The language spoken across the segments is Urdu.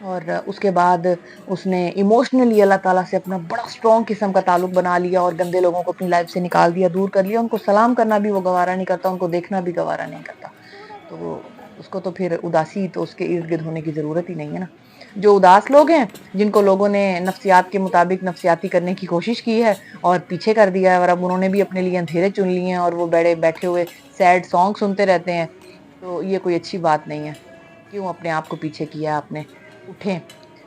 اور اس کے بعد اس نے ایموشنلی اللہ تعالیٰ سے اپنا بڑا اسٹرانگ قسم کا تعلق بنا لیا اور گندے لوگوں کو اپنی لائف سے نکال دیا، دور کر لیا. ان کو سلام کرنا بھی وہ گوارا نہیں کرتا، ان کو دیکھنا بھی گوارا نہیں کرتا. تو وہ اس کو تو پھر اداسی تو اس کے ارد گرد ہونے کی ضرورت ہی نہیں ہے نا. جو اداس لوگ ہیں، جن کو لوگوں نے نفسیات کے مطابق نفسیاتی کرنے کی کوشش کی ہے اور پیچھے کر دیا ہے، اور اب انہوں نے بھی اپنے لیے اندھیرے چن لیے ہیں اور وہ بیٹھے ہوئے سیڈ سانگ سنتے رہتے ہیں، تو یہ کوئی اچھی بات نہیں ہے. کیوں اپنے آپ کو پیچھے کیا آپ نے؟ اٹھیں،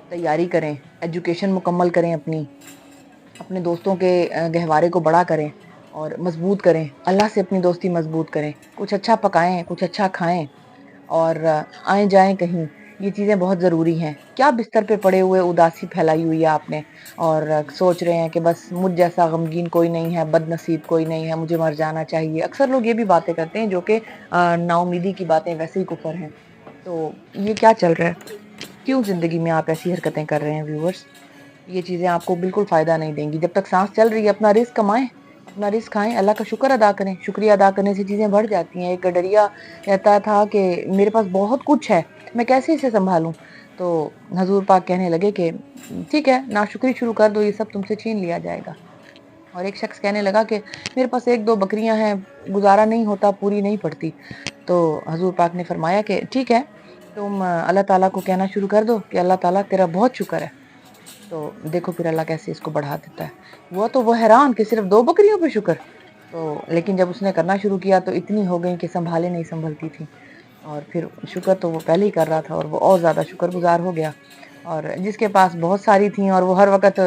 تیاری کریں، ایجوکیشن مکمل کریں، اپنے دوستوں کے گہوارے کو بڑا کریں اور مضبوط کریں. اللہ سے اپنی دوستی مضبوط کریں، کچھ اچھا پکائیں، کچھ اچھا کھائیں اور آئیں جائیں کہیں. یہ چیزیں بہت ضروری ہیں. کیا بستر پہ پڑے ہوئے اداسی پھیلائی ہوئی ہے آپ نے اور سوچ رہے ہیں کہ بس مجھ جیسا غمگین کوئی نہیں ہے، بد نصیب کوئی نہیں ہے، مجھے مر جانا چاہیے. اکثر لوگ یہ بھی باتیں کرتے ہیں جو کہ نا امیدی کی باتیں ویسے ہی کفر ہیں. تو یہ کیا چل رہا ہے؟ کیوں زندگی میں آپ ایسی حرکتیں کر رہے ہیں ویورز؟ یہ چیزیں آپ کو بالکل فائدہ نہیں دیں گی. جب تک سانس چل رہی ہے اپنا رزق کمائیں، اپنا رزق کھائیں، اللہ کا شکر ادا کریں. شکریہ ادا کرنے سے چیزیں بڑھ جاتی ہیں. ایک گڈریا کہتا تھا کہ میرے پاس بہت کچھ ہے، میں کیسے اسے سنبھالوں؟ تو حضور پاک کہنے لگے کہ ٹھیک ہے، ناشکری شروع کر دو، یہ سب تم سے چھین لیا جائے گا. اور ایک شخص کہنے لگا کہ میرے پاس ایک دو بکریاں ہیں، گزارا نہیں ہوتا، پوری نہیں پڑتی. تو حضور پاک نے فرمایا کہ ٹھیک ہے، تم اللہ تعالیٰ کو کہنا شروع کر دو کہ اللہ تعالیٰ تیرا بہت شکر ہے. تو دیکھو پھر اللہ کیسے اس کو بڑھا دیتا ہے. وہ حیران کہ صرف 2 بکریوں پہ شکر. تو لیکن جب اس نے کرنا شروع کیا تو اتنی ہو گئی کہ سنبھالے نہیں سنبھلتی تھی. اور پھر شکر تو وہ پہلے ہی کر رہا تھا اور وہ اور زیادہ شکر گزار ہو گیا. اور جس کے پاس بہت ساری تھیں اور وہ ہر وقت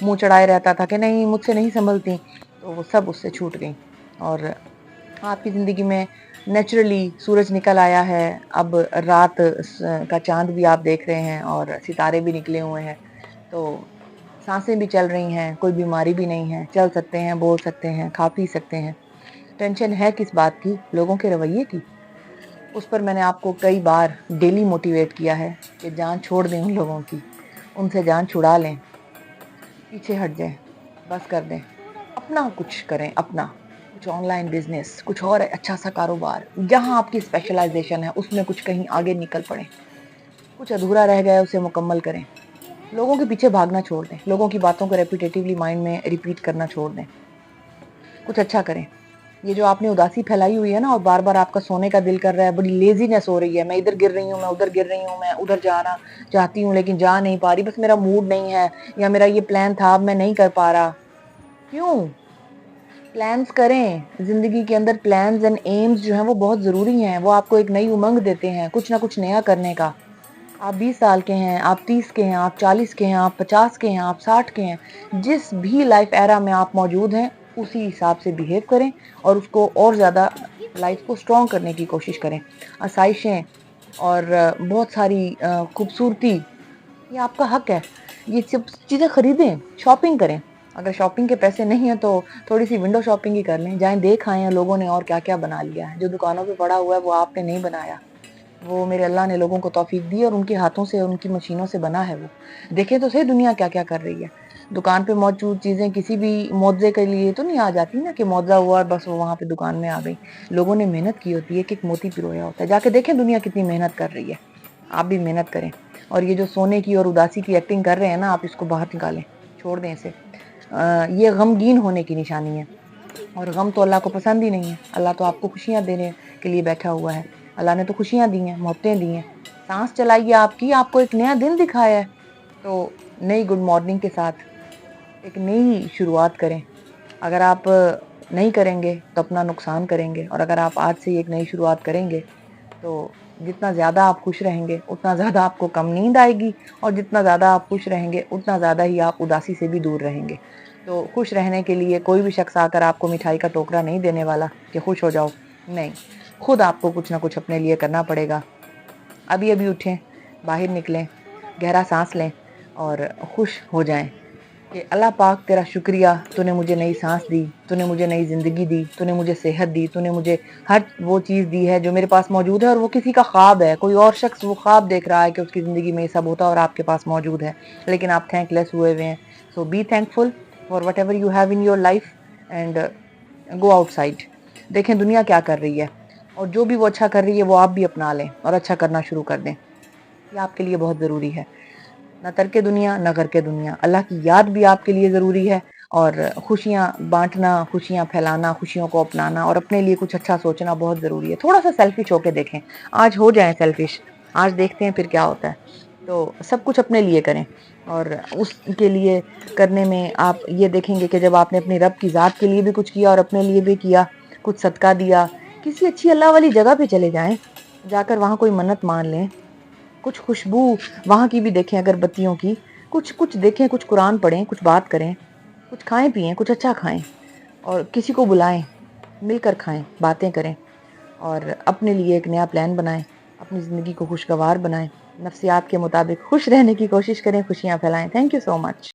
منہ چڑھائے رہتا تھا کہ نہیں مجھ سے نہیں سنبھلتی، تو وہ سب اس سے چھوٹ گئیں. اور آپ کی زندگی میں نیچرلی سورج نکل آیا ہے، اب رات کا چاند بھی آپ دیکھ رہے ہیں اور ستارے بھی نکلے ہوئے ہیں. تو سانسیں بھی چل رہی ہیں، کوئی بیماری بھی نہیں ہے، چل سکتے ہیں، بول سکتے ہیں، کھا پی سکتے ہیں. ٹینشن ہے کس بات کی؟ لوگوں کے رویے کی. اس پر میں نے آپ کو کئی بار ڈیلی موٹیویٹ کیا ہے کہ جان چھوڑ دیں ان لوگوں کی، ان سے جان چھڑا لیں، پیچھے ہٹ جائیں، بس کر دیں، اپنا کچھ کریں، اپنا کچھ آن لائن بزنس، کچھ اور اچھا سا کاروبار، جہاں آپ کی اسپیشلائزیشن ہے اس میں کچھ کہیں آگے نکل پڑیں. کچھ ادھورا رہ گیا اسے مکمل کریں. لوگوں کے پیچھے بھاگنا چھوڑ دیں، لوگوں کی باتوں کو ریپیٹیٹیولی مائنڈ میں ریپیٹ کرنا چھوڑ دیں. کچھ اچھا کریں. یہ جو آپ نے اداسی پھیلائی ہوئی ہے نا اور بار بار آپ کا سونے کا دل کر رہا ہے، بڑی لیزینس ہو رہی ہے، میں ادھر گر رہی ہوں، میں ادھر گر رہی ہوں، میں ادھر جانا چاہتی ہوں لیکن جا نہیں پا رہی، بس میرا موڈ نہیں ہے، یا میرا یہ پلان تھا اب میں نہیں کر پا رہا. کیوں؟ پلانز کریں. زندگی کے اندر پلانز اینڈ ایمز جو ہیں وہ بہت ضروری ہیں. وہ آپ کو ایک نئی امنگ دیتے ہیں کچھ نہ کچھ نیا کرنے کا. آپ 20 سال کے ہیں، آپ 30 کے ہیں، آپ 40 کے ہیں، آپ 50 کے ہیں، آپ 60 کے ہیں، جس بھی لائف ایرا میں آپ موجود ہیں اسی حساب سے بیہیو کریں اور اس کو اور زیادہ لائف کو اسٹرانگ کرنے کی کوشش کریں. آسائشیں اور بہت ساری خوبصورتی، یہ آپ کا حق ہے. یہ سب چیزیں خریدیں، شاپنگ کریں. اگر شاپنگ کے پیسے نہیں ہیں تو تھوڑی سی ونڈو شاپنگ ہی کر لیں. جائیں دیکھ آئیں لوگوں نے اور کیا کیا بنا لیا ہے. جو دکانوں پہ پڑا ہوا ہے وہ آپ نے نہیں بنایا، وہ میرے اللہ نے لوگوں کو توفیق دی اور ان کے ہاتھوں سے، ان کی مشینوں سے بنا ہے. وہ دیکھیں تو صحیح دنیا کیا کیا کر رہی ہے. دکان پہ موجود چیزیں کسی بھی معاوضے کے لیے تو نہیں آ جاتی نا کہ معاوضہ ہوا اور بس وہ وہاں پہ دکان میں آ گئی. لوگوں نے محنت کی ہوتی ہے، ایک موتی پرویا ہوتا ہے. جا کے دیکھیں دنیا کتنی محنت کر رہی ہے. آپ بھی محنت کریں. اور یہ جو سونے کی اور اداسی کی ایکٹنگ کر رہے ہیں نا، آپ اس کو باہر نکالیں، چھوڑ دیں اسے. یہ غمگین ہونے کی نشانی ہے اور غم تو اللہ کو پسند ہی نہیں ہے. اللہ تو آپ کو خوشیاں دینے کے لیے بیٹھا ہوا ہے. اللہ نے تو خوشیاں دی ہیں، محبتیں دی ہیں. سانس چلائیے آپ کی، آپ کو ایک نیا دن دکھایا ہے تو نئی گڈ مارننگ کے ساتھ ایک نئی شروعات کریں. اگر آپ نہیں کریں گے تو اپنا نقصان کریں گے، اور اگر آپ آج سے ایک نئی شروعات کریں گے تو جتنا زیادہ آپ خوش رہیں گے اتنا زیادہ آپ کو کم نیند آئے گی، اور جتنا زیادہ آپ خوش رہیں گے اتنا زیادہ ہی آپ اداسی سے بھی دور رہیں گے. تو خوش رہنے کے لیے کوئی بھی شخص آ کر آپ کو مٹھائی کا ٹوکرا نہیں دینے والا کہ خوش ہو جاؤ. نہیں، خود آپ کو کچھ نہ کچھ اپنے لیے کرنا پڑے گا. ابھی ابھی اٹھیں، باہر نکلیں، گہرا سانس لیں اور خوش ہو جائیں کہ اللہ پاک تیرا شکریہ، تو نے مجھے نئی سانس دی، تو نے مجھے نئی زندگی دی، تو نے مجھے صحت دی، تو نے مجھے ہر وہ چیز دی ہے جو میرے پاس موجود ہے. اور وہ کسی کا خواب ہے، کوئی اور شخص وہ خواب دیکھ رہا ہے کہ اس کی زندگی میں یہ سب ہوتا اور آپ کے پاس موجود ہے، لیکن آپ تھینک لیس ہوئے ہوئے ہیں. So be thankful for whatever you have in your life and go آؤٹ سائڈ. دیکھیں دنیا کیا کر رہی ہے اور جو بھی وہ اچھا کر رہی ہے وہ آپ بھی اپنا لیں اور اچھا کرنا شروع کر دیں. یہ آپ کے لیے بہت ضروری ہے. نہ ترک دنیا نہ گھر کے دنیا. اللہ کی یاد بھی آپ کے لیے ضروری ہے, اور خوشیاں بانٹنا, خوشیاں پھیلانا, خوشیوں کو اپنانا اور اپنے لیے کچھ اچھا سوچنا بہت ضروری ہے. تھوڑا سا سیلفش ہو کے دیکھیں, آج ہو جائیں سیلفش, آج دیکھتے ہیں پھر کیا ہوتا ہے. تو سب کچھ اپنے لیے کریں, اور اس کے لیے کرنے میں آپ یہ دیکھیں گے کہ جب آپ نے اپنی رب کی ذات کے لیے بھی کچھ کیا اور اپنے لیے بھی کیا, کچھ صدقہ دیا, کسی اچھی اللہ والی جگہ پہ چلے جائیں, جا کر وہاں کوئی منت مان لیں, کچھ خوشبو وہاں کی بھی دیکھیں, اگر بتیوں کی کچھ دیکھیں, کچھ قرآن پڑھیں, کچھ بات کریں, کچھ کھائیں پئیں, کچھ اچھا کھائیں, اور کسی کو بلائیں, مل کر کھائیں, باتیں کریں, اور اپنے لیے ایک نیا پلان بنائیں, اپنی زندگی کو خوشگوار بنائیں, نفسیات کے مطابق خوش رہنے کی کوشش کریں, خوشیاں پھیلائیں. Thank you so much.